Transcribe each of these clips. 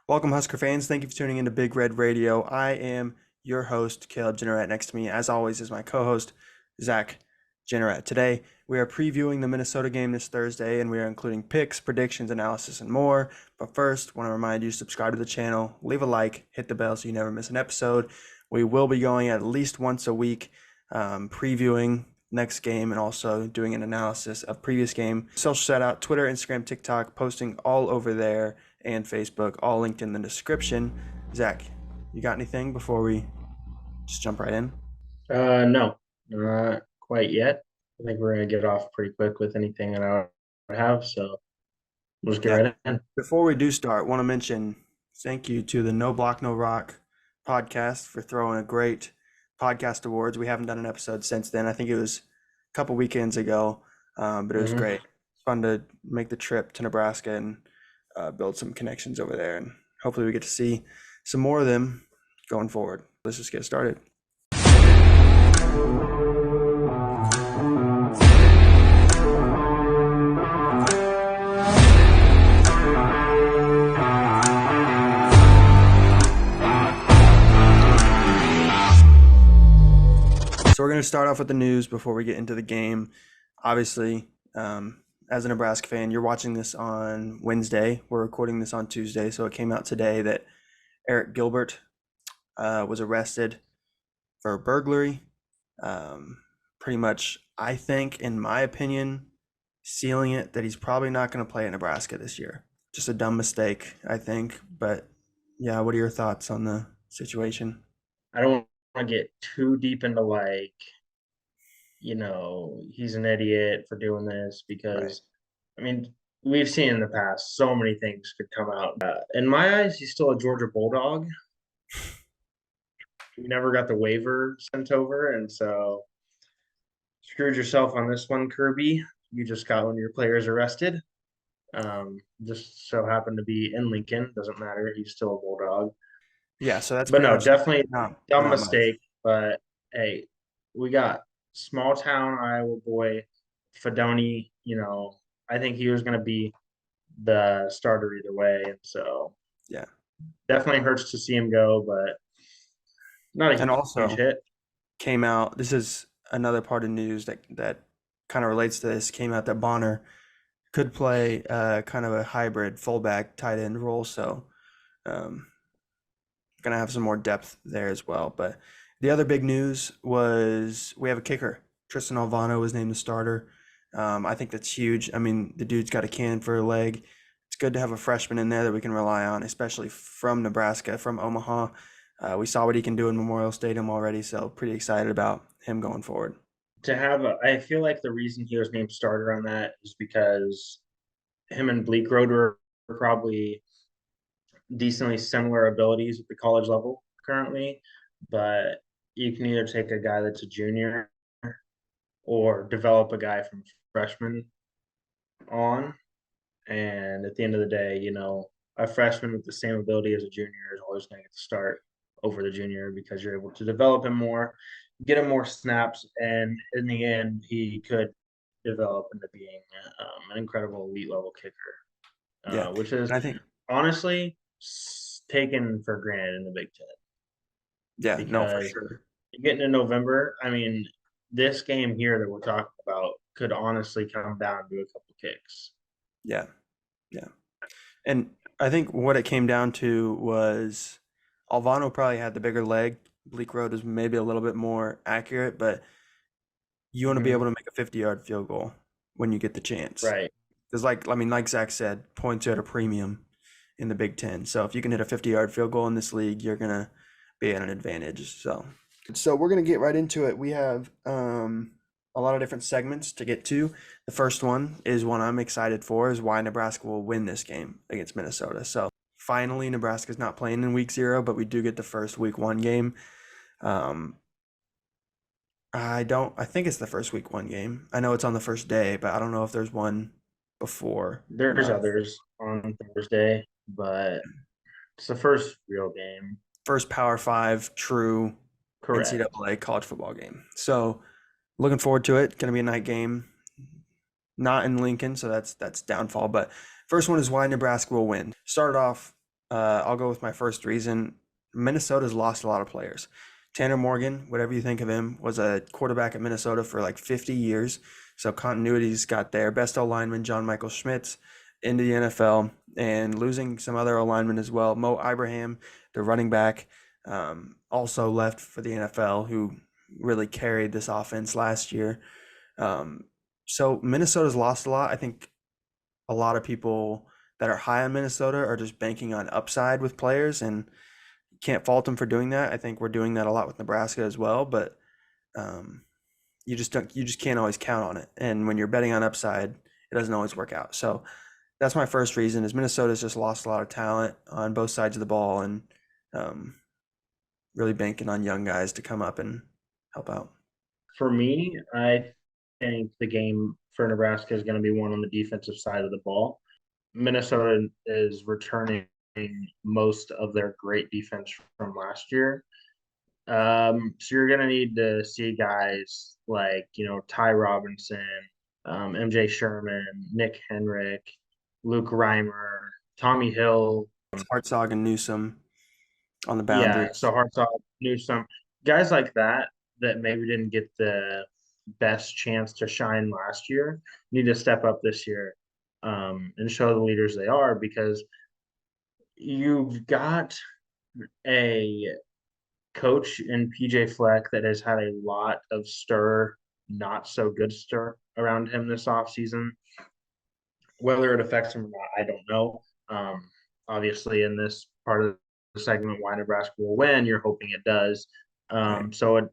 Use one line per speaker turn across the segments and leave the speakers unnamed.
Welcome, Husker fans. Thank you for tuning into Big Red Radio. I am your host, Caleb Jennerat. Next to me, as always, is my co-host, Zach Jennerat. Today, we are previewing the Minnesota game this Thursday, and we are including picks, predictions, analysis, and more. But first, I want to remind you, subscribe to the channel, leave a like, hit the bell so you never miss an episode. We will be going at least once a week, previewing next game and also doing an analysis of previous game. Social shout out, Twitter, Instagram, TikTok, posting all over there, and Facebook, all linked in the description. Zach, you got anything before we just jump right in?
No, not quite yet. I think we're gonna get off pretty quick with anything that I have, so we'll just get
Yeah.
right in.
Before we do start, want to mention thank you to the No Block No Rock podcast for throwing a great podcast awards. We haven't done an episode since then. I think it was a couple weekends ago, but it was
hmm
great. Fun to make the trip to Nebraska and build some connections over there, and hopefully we get to see some more of them going forward. Let's just get started. So we're going to start off with the news before we get into the game. Obviously, as a Nebraska fan, you're watching this on Wednesday. We're recording this on Tuesday, so it came out today that Eric Gilbert was arrested for burglary. Pretty much, I think, in my opinion, sealing it that he's probably not going to play at Nebraska this year. Just a dumb mistake, I think. But yeah, what are your thoughts on the situation?
I don't want to get too deep into he's an idiot for doing this
Right.
because, I mean, we've seen in the past so many things could come out. In my eyes, he's still a Georgia Bulldog. We never got the waiver sent over, and so screwed yourself on this one, Kirby. You just got one of your players arrested. Just so happened to be in Lincoln. Doesn't matter. He's still a Bulldog.
Yeah, so that's
But
pretty
no,
much
definitely dumb
not much.
mistake. But hey, we got small town Iowa boy Fedoni. I think he was going to be the starter either way, and so
Yeah.
definitely hurts to see him go, but not a
And
huge
also
hit.
came out, this is another part of news that kind of relates to this, came out that Bonner could play kind of a hybrid fullback tight end role. So um, gonna have some more depth there as well. But the other big news was we have a kicker. Tristan Alvano was named the starter. I think that's huge. I mean, the dude's got a cannon for a leg. It's good to have a freshman in there that we can rely on, especially from Nebraska, from Omaha. We saw what he can do in Memorial Stadium already, so pretty excited about him going forward.
I feel like the reason he was named starter on that is because him and Bleak Road are probably decently similar abilities at the college level currently, but you can either take a guy that's a junior or develop a guy from freshman on. And at the end of the day, a freshman with the same ability as a junior is always going to get to start over the junior because you're able to develop him more, get him more snaps, and in the end, he could develop into being an incredible elite level kicker,
Yeah,
which is
and I think
honestly taken for granted in the Big Ten
yeah, no, for
because
sure.
getting to November, I mean, this game here that we're talking about could honestly come down to a couple kicks.
Yeah, yeah. And I think what it came down to was Alvano probably had the bigger leg. Bleak Road is maybe a little bit more accurate, but you want to be able
Mm-hmm.
to make a 50-yard field goal when you get the chance.
Right.
Because, like Zach said, points are at a premium in the Big Ten. So if you can hit a 50-yard field goal in this league, you're gonna be at an advantage. So we're gonna get right into it. We have a lot of different segments to get to. The first one is one I'm excited for, is why Nebraska will win this game against Minnesota. So finally, Nebraska's not playing in week 0, but we do get the first week 1 game. Um, I think it's the first week 1 game. I know it's on the first day, but I don't know if there's one before.
There's others on Thursday, but it's the first real game.
First Power 5 true
Correct.
NCAA college football game. So looking forward to it. Going to be a night game. Not in Lincoln, so that's downfall. But first one is why Nebraska will win. Started off I'll go with my first reason. Minnesota's lost a lot of players. Tanner Morgan, whatever you think of him, was a quarterback at Minnesota for like 50 years. So continuity's got there. Best O lineman, John Michael Schmitz, into the NFL, and losing some other O linemen as well. Mo Ibrahim, the running back, also left for the NFL, who really carried this offense last year. Um, so Minnesota's lost a lot. I think a lot of people that are high on Minnesota are just banking on upside with players, and can't fault them for doing that. I think we're doing that a lot with Nebraska as well, but um, you just can't always count on it. And when you're betting on upside, it doesn't always work out. So that's my first reason is Minnesota's just lost a lot of talent on both sides of the ball, and um, really banking on young guys to come up and help out.
For me, I think the game for Nebraska is going to be one on the defensive side of the ball. Minnesota is returning most of their great defense from last year. So you're going to need to see guys like, Ty Robinson, MJ Sherman, Nick Henrik, Luke Reimer, Tommy Hill.
Hartzog and Newsom on the
Yeah,
boundaries.
so Hartog, Newsome, guys like that maybe didn't get the best chance to shine last year need to step up this year, and show the leaders they are, because you've got a coach in PJ Fleck that has had a lot of not so good stir around him this offseason. Whether it affects him or not, I don't know. Obviously, in this part of the segment, why Nebraska will win, you're hoping it does.
Right.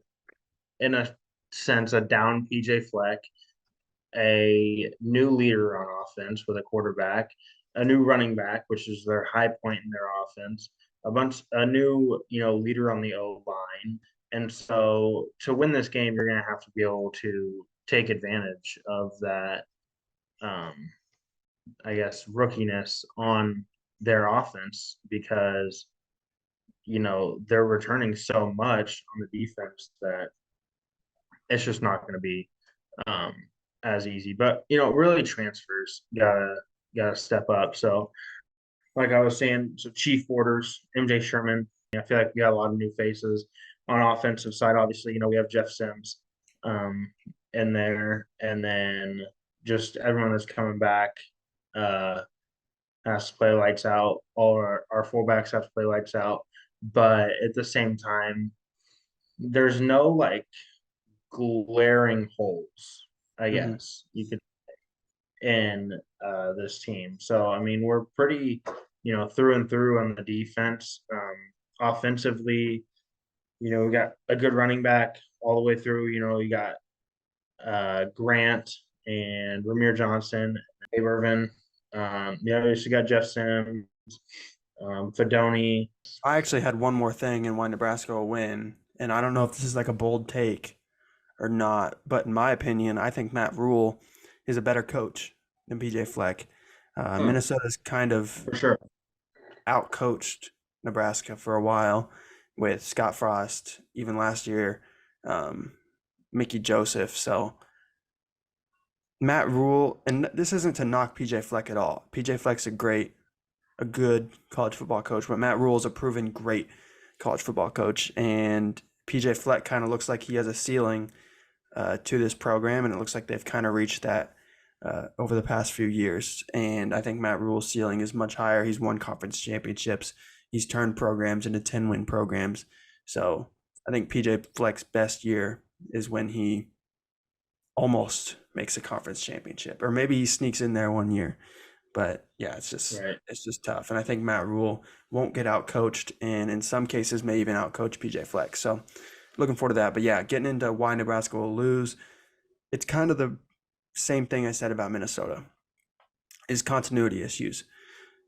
In a sense, a down PJ Fleck, a new leader on offense with a quarterback, a new running back, which is their high point in their offense, a new leader on the O line, and so to win this game, you're going to have to be able to take advantage of that. Um, I guess rookiness on their offense, because they're returning so much on the defense that it's just not going to be um, as easy. But really transfers gotta step up. So like I was saying, so Chief Orders, MJ Sherman. I feel like we got a lot of new faces on offensive side. Obviously, we have Jeff Sims um, in there, and then just everyone that's coming back uh, has to play lights out. All our fullbacks have to play lights out. But at the same time, there's no like glaring holes, I
Mm-hmm.
guess you could, in this team. So I mean, we're pretty, through and through on the defense. Offensively, we got a good running back all the way through. You got Grant and Ramir Johnson, Abe Irvin. Yeah, we got Jeff Sims, Fedoni.
I actually had one more thing in why Nebraska will win, and I don't know if this is like a bold take or not, but in my opinion, I think Matt Rhule is a better coach than PJ Fleck. Minnesota's kind of
For sure.
outcoached Nebraska for a while with Scott Frost, even last year, um, Mickey Joseph. So Matt Rhule, and this isn't to knock PJ Fleck at all. PJ Fleck's a good college football coach, but Matt Rhule is a proven great college football coach, and PJ Fleck kind of looks like he has a ceiling to this program, and it looks like they've kind of reached that over the past few years. And I think Matt Rhule's ceiling is much higher. He's won conference championships. He's turned programs into 10-win programs. So I think PJ Fleck's best year is when he almost makes a conference championship, or maybe he sneaks in there one year. But yeah,
Right.
it's just tough. And I think Matt Rhule won't get out coached, and in some cases may even out coach PJ Fleck. So looking forward to that. But yeah, getting into why Nebraska will lose, it's kind of the same thing I said about Minnesota, is continuity issues.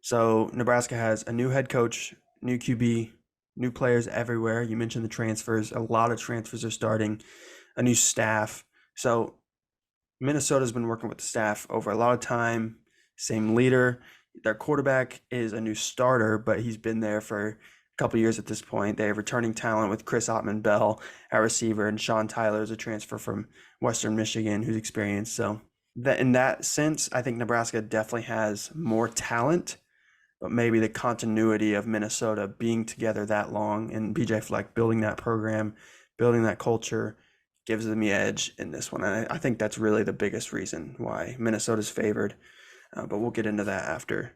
So Nebraska has a new head coach, new QB, new players everywhere. You mentioned the transfers. A lot of transfers are starting, a new staff. So Minnesota's been working with the staff over a lot of time. Same leader. Their quarterback is a new starter, but he's been there for a couple years at this point. They have returning talent with Chris Ottman Bell at receiver, and Sean Tyler is a transfer from Western Michigan who's experienced. So that in that sense, I think Nebraska definitely has more talent but maybe the continuity of Minnesota being together that long and BJ Fleck building that program, building that culture gives them the edge in this one. And I think that's really the biggest reason why Minnesota's favored. But we'll get into that after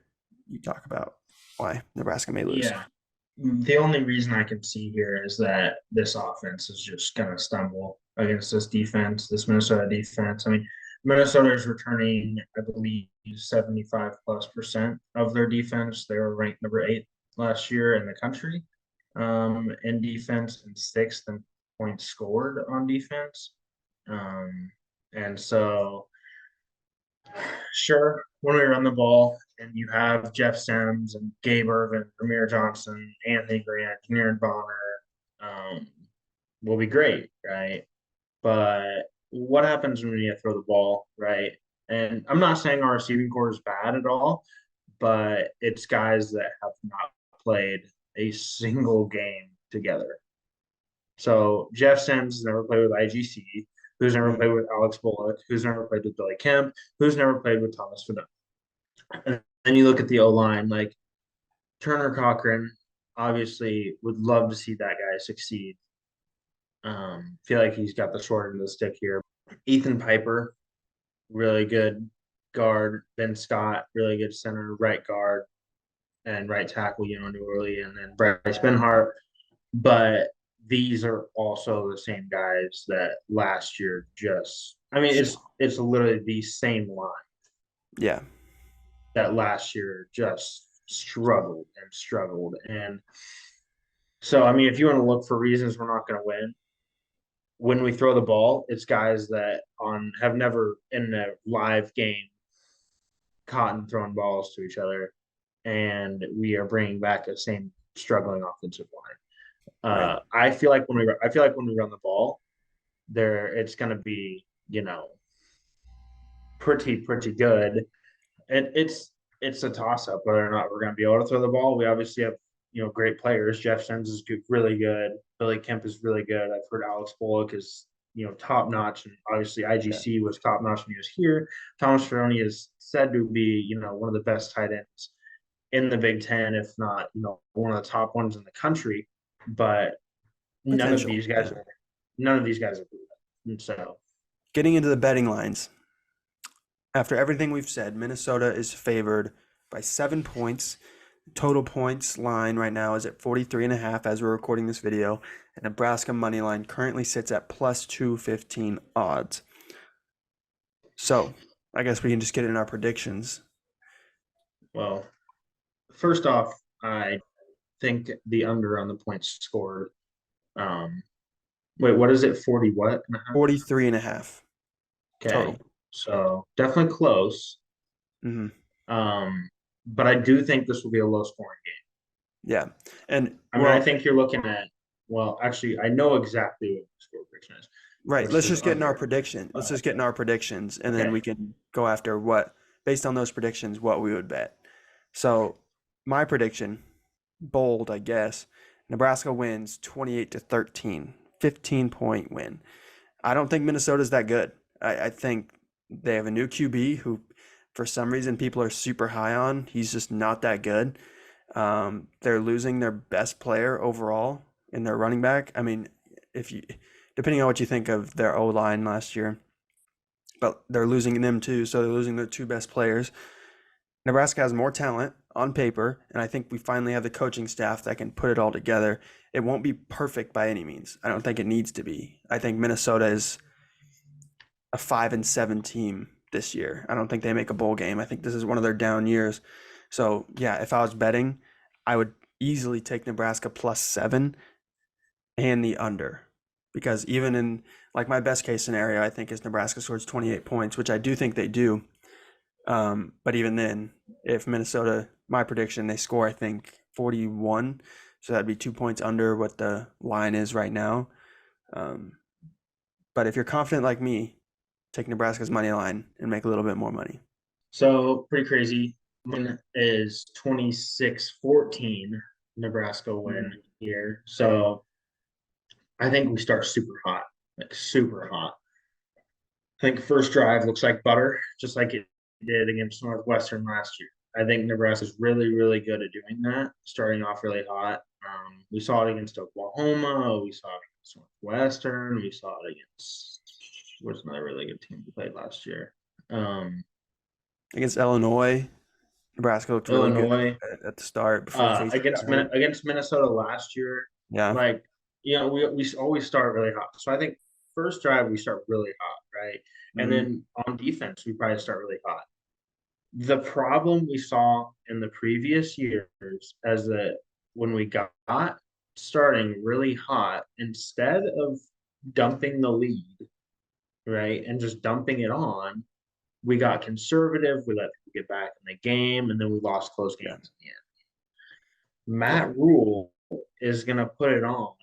you talk about why Nebraska may lose.
Yeah. The only reason I can see here is that this offense is just going to stumble against this defense, this Minnesota defense. I mean, Minnesota is returning, I believe, 75 plus percent of their defense. They were ranked number 8 last year in the country in defense and sixth in points scored on defense. And so sure, when we run the ball and you have Jeff Sims and Gabe Irvin, Ramir Johnson, Anthony Grant, Kieran Bonner, um, will be great, right? But what happens when you throw the ball, right? And I'm not saying our receiving core is bad at all, but it's guys that have not played a single game together. So Jeff Sims has never played with IGC, who's never
Mm,
played with Alex Bullock, who's never played with Billy Kemp, who's never played with Thomas Fedon. And then you look at the O line, like Turner Cochran, obviously would love to see that guy succeed. Feel like he's got the short end of the stick here. Ethan Piper, really good guard. Ben Scott, really good center, right guard, and right tackle, New Orleans, and then Bryce Benhart. But these are also the same guys that last year just I mean it's literally the same line
yeah,
that last year just struggled and struggled. And so I mean if you want to look for reasons we're not going to win, when we throw the ball, it's guys that on have never in a live game caught and thrown balls to each other, and we are bringing back the same struggling offensive line.
right.
I feel like when we run the ball, there it's going to be pretty good. And it's a toss up whether or not we're going to be able to throw the ball. We obviously have great players. Jeff Sims is good, really good. Billy Kemp is really good. I've heard Alex Bullock is top notch, and obviously
Yeah,
IGC was top notch when he was here. Thomas Ferroni is said to be one of the best tight ends in the Big Ten, if not one of the top ones in the country. But none of
potential.
these guys
Yeah.
are none of these guys are proven. And so
Getting into the betting lines. After everything we've said, Minnesota is favored by 7 points. Total points line right now is at 43.5 as we're recording this video. And Nebraska money line currently sits at plus 215 odds. So I guess we can just get in our predictions.
well, first off, I think the under on the points scored. Um, wait, what is it? 40 what?
43.5
Okay,
total.
so definitely close.
Hmm.
Um, but I do think this will be a low scoring game.
Yeah. And
I mean, I
well,
think you're looking at actually, I know exactly what the score prediction is,
right.
which
Let's
is
just get in our
under.
prediction. Let's
But
just get in our predictions and then
okay,
we can go after what, based on those predictions, what we would bet. So my prediction, bold, I guess. Nebraska wins 28-13, 15-point win. I don't think Minnesota's that good. I think they have a new QB who, for some reason, people are super high on. He's just not that good. They're losing their best player overall in their running back. I mean, if you, depending on what you think of their O line last year, but they're losing them too. So they're losing their two best players. Nebraska has more talent on paper, and I think we finally have the coaching staff that can put it all together. It won't be perfect by any means. I don't think it needs to be. I think Minnesota is a 5-7 team this year. I don't think they make a bowl game. I think this is one of their down years. So yeah, if I was betting, I would easily take Nebraska +7 and the under. Because even in like my best case scenario, I think is Nebraska scores 28 points, which I do think they do. But even then, if Minnesota, my prediction, they score, I think 41. So that'd be 2 points under what the line is right now. Um, but if you're confident like me, take Nebraska's money line and make a little bit more money.
so pretty crazy. Mine is 26-14 Nebraska win
Mhm.
here. So I think we start super hot, like super hot. I think first drive looks like butter, just like it did against Northwestern last year. I think Nebraska's really, really good at doing that, starting off really hot. We saw it against Oklahoma. We saw it against Northwestern. We saw it against what's another really good team we played last year. Um,
Against Illinois, Nebraska looked really good
Illinois.
at the start before Casey got hurt.
Against Minnesota last year,
Yeah.
like we always start really hot. So I think first drive we start really hot, right? And
Mm-hmm.
then on defense we probably start really hot. The problem we saw in the previous years as that when we got starting really hot, instead of dumping the lead, right, and just dumping it on, we got conservative. We let people get back in the game, and then we lost close
Yeah.
games in the end.
Yeah.
Matt Rhule is going to put it on,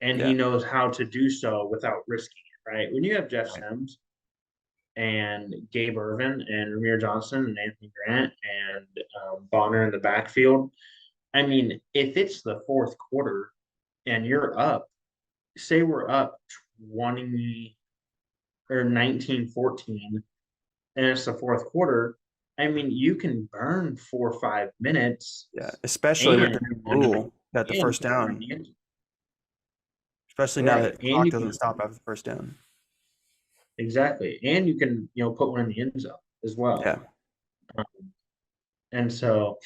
and he
Yeah.
knows how to do so without risking it, right? When you have Jeff
Right.
Sims and Gabe Ervin and Ramir Johnson and Anthony Grant and Bonner in the backfield, I mean, if it's the fourth quarter and you're up, say we're up 20 or 19-14, and it's the fourth quarter, I mean, you can burn 4 or 5 minutes
Yeah. Especially with
and
the new rule that the
and
first
put one in
down,
the end zone.
especially now
Right.
that
And
clock
you
doesn't
can
stop after the first down.
exactly. And you can, put one in the end zone as well.
Yeah.
Um, and so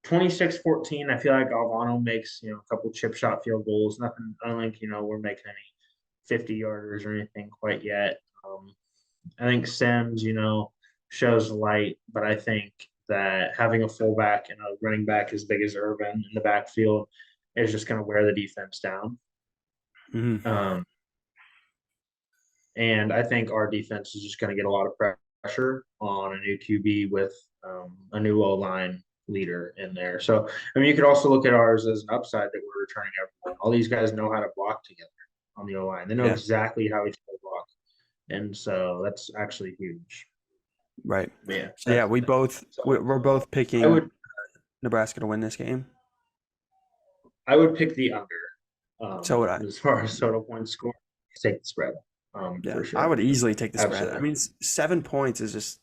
26-14, I feel like Alvano makes, a couple chip shot field goals. Nothing, I don't think, we're making any 50-yarders or anything quite yet. I think Sims, shows light, but I think that having a fullback and a running back as big as Irvin in the backfield is just going to wear the defense down.
Mm-hmm.
Um, and I think our defense is just going to get a lot of pressure on a new QB with a new O line leader in there. So, I mean, you could also look at ours as an upside that we're returning everyone. All these guys know how to block together on the O line. They know
Yeah.
exactly how each other block, and so that's actually huge.
Right.
But yeah,
So yeah,
that's the thing. So
we're both
I
picking
would
Nebraska to win this game.
I would pick the under
So would I.
as far as total points score. Take the spread
Yeah.
for
I
sure.
would easily take the spread. I
Absolutely.
mean, 7 points is just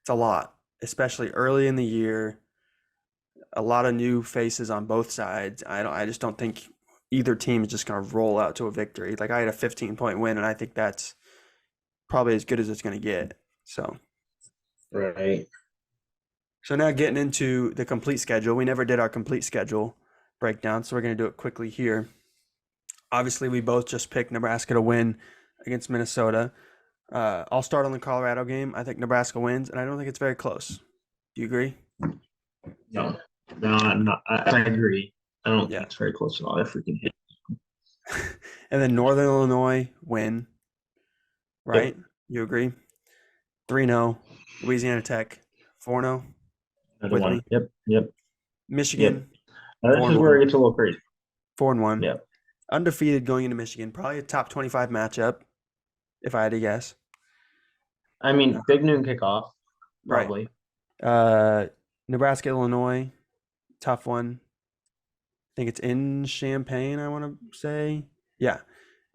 it's a lot, especially early in the year. A lot of new faces on both sides. I just don't think either team is just going to roll out to a victory. Like I had a 15-point win, and I think that's probably as good as it's going to get. So
Right.
now getting into the complete schedule. We never did our complete schedule breakdown, so we're going to do it quickly here. Obviously, we both just picked Nebraska to win against Minnesota. I'll start on the Colorado game. I think Nebraska wins, and I don't think it's very close. Do you agree?
No, no, I'm not. I agree. I don't
Yeah.
think it's very close at all. I freaking hate.
And then Northern Illinois win, right?
Yep.
You agree? 3-0. Louisiana Tech 4-0
Another
with
one.
me.
Yep. Yep.
Michigan
Now, this is
4-1.
where it gets a little crazy.
4-1.
Yep.
Undefeated going into Michigan. Probably a top 25 matchup, if I had to guess.
I mean, big noon kickoff,
Right.
probably.
Nebraska, Illinois, tough one. I think it's in Champaign, I want to say. Yeah,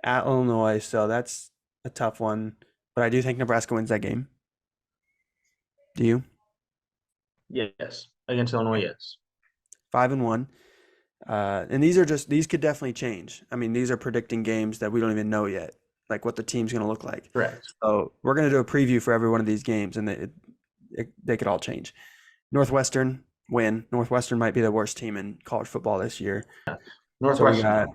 at Illinois. So that's a tough one. But I do think Nebraska wins that game. Do you?
Yes. Against Illinois, yes.
5-1. And these could definitely change. I mean, these are predicting games that we don't even know yet, like what the team's going to look like.
Correct.
So we're going to do a preview for every one of these games, and they could all change. Northwestern win. Northwestern might be the worst team in college football this year.
Northwestern.
So we got,
Yeah,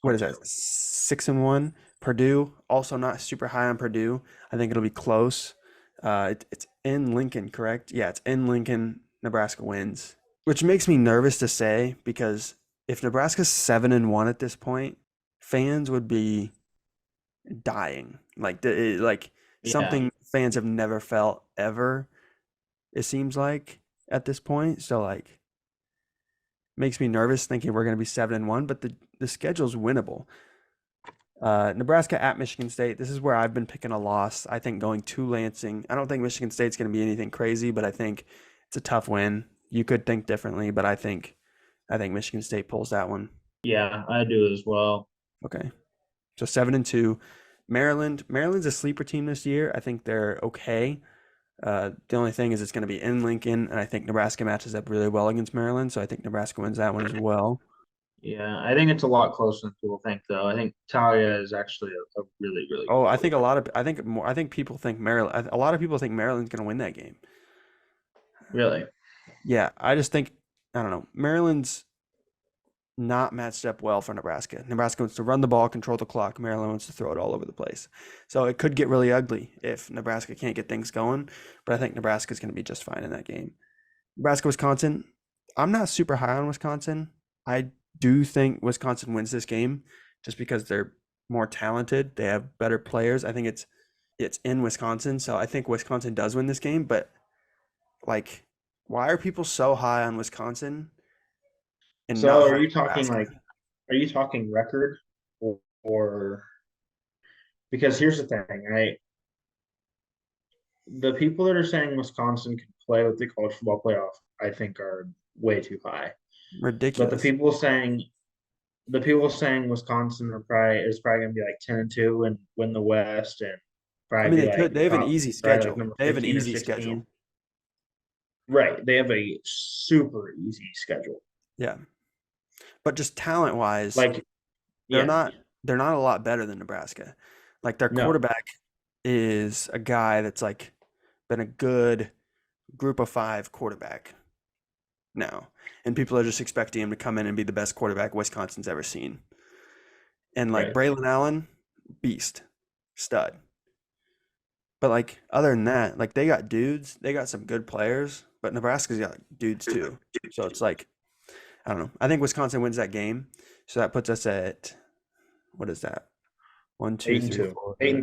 what is that, 6-1? Purdue, also not super high on Purdue. I think it'll be close. It's in Lincoln, correct? Yeah, it's in Lincoln. Nebraska wins, which makes me nervous to say because if Nebraska's 7-1 at this point, fans would be dying. Like something fans have never felt ever. It seems like at this point, so like makes me nervous thinking we're going to be 7-1, but the schedule's winnable. Nebraska at Michigan State. This is where I've been picking a loss. I think going to Lansing. I don't think Michigan State's going to be anything crazy, but I think it's a tough win. You could think differently, but I think Michigan State pulls that one.
Yeah, I do as well.
Okay. So 7-2. Maryland's a sleeper team this year. I think they're okay. The only thing is it's going to be in Lincoln, and I think Nebraska matches up really well against Maryland, so I think Nebraska wins that one as well.
Yeah, I think it's a lot closer than people think, though. I think Talia is actually a really, really
Oh,
good
I think a
quarterback.
lot of I think people think Maryland. A lot of people think Maryland's going to win that game.
Really?
Yeah, I just think I don't know. Maryland's not matched up well for Nebraska. Nebraska wants to run the ball, control the clock. Maryland wants to throw it all over the place. So it could get really ugly if Nebraska can't get things going. But I think Nebraska's going to be just fine in that game. Nebraska, Wisconsin. I'm not super high on Wisconsin. I do think Wisconsin wins this game just because they're more talented. They have better players. I think it's in Wisconsin, so I think Wisconsin does win this game. But like, why are people so high on Wisconsin and not
So
high on Nebraska?
are you talking record or because here's the thing, the people that are saying Wisconsin can play with the college football playoff, I think are way too high. But
Ridiculous.
the people saying Wisconsin is probably gonna be like 10-2 and win the West and
I
probably
mean,
be
they could.
like
They have an
top
easy
probably like
schedule.
number
They have an
15 or
easy schedule.
16. Right. They have a super easy schedule.
Yeah, but just talent wise,
Like,
they're
yeah,
not. They're not a lot better than Nebraska. Like their
no,
quarterback is a guy that's like been a good group of five quarterback now, and people are just expecting him to come in and be the best quarterback Wisconsin's ever seen. And like
right.
Braylon Allen, beast, stud. But like other than that, like they got dudes, they got some good players, but Nebraska's got dudes too. So it's like I don't know. I think Wisconsin wins that game, so that puts us at what is that? One, two,
Eight and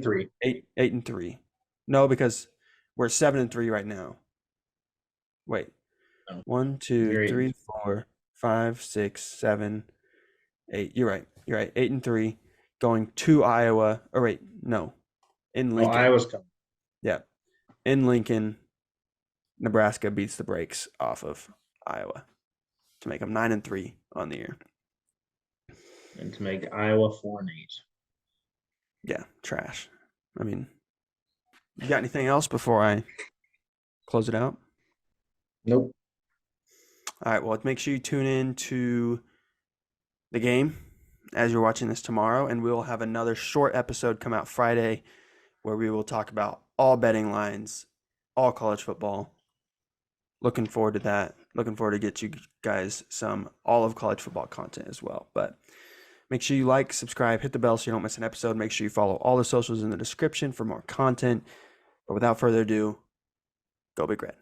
three,
two. 8-3.
8 and 3. No, because we're 7 and 3 right now. Wait,
No,
one, two,
you're 8 and
three,
2.
4, 5, 6, 7, 8. You're right. You're right. 8 and 3, going to Iowa. Or wait, no, in
No,
Lincoln.
Iowa's coming.
Yeah, in Lincoln, Nebraska beats the brakes off of Iowa to make them 9 and 3 on the year.
And to make Iowa 4-8.
Yeah, trash. I mean, you got anything else before I close it out?
Nope.
All right. Well, make sure you tune in to the game as you're watching this tomorrow, and we will have another short episode come out Friday where we will talk about all betting lines, all college football. Looking forward to that. Looking forward to get you guys some all of college football content as well. But make sure you like, subscribe, hit the bell so you don't miss an episode. Make sure you follow all the socials in the description for more content. But without further ado, go Big Red.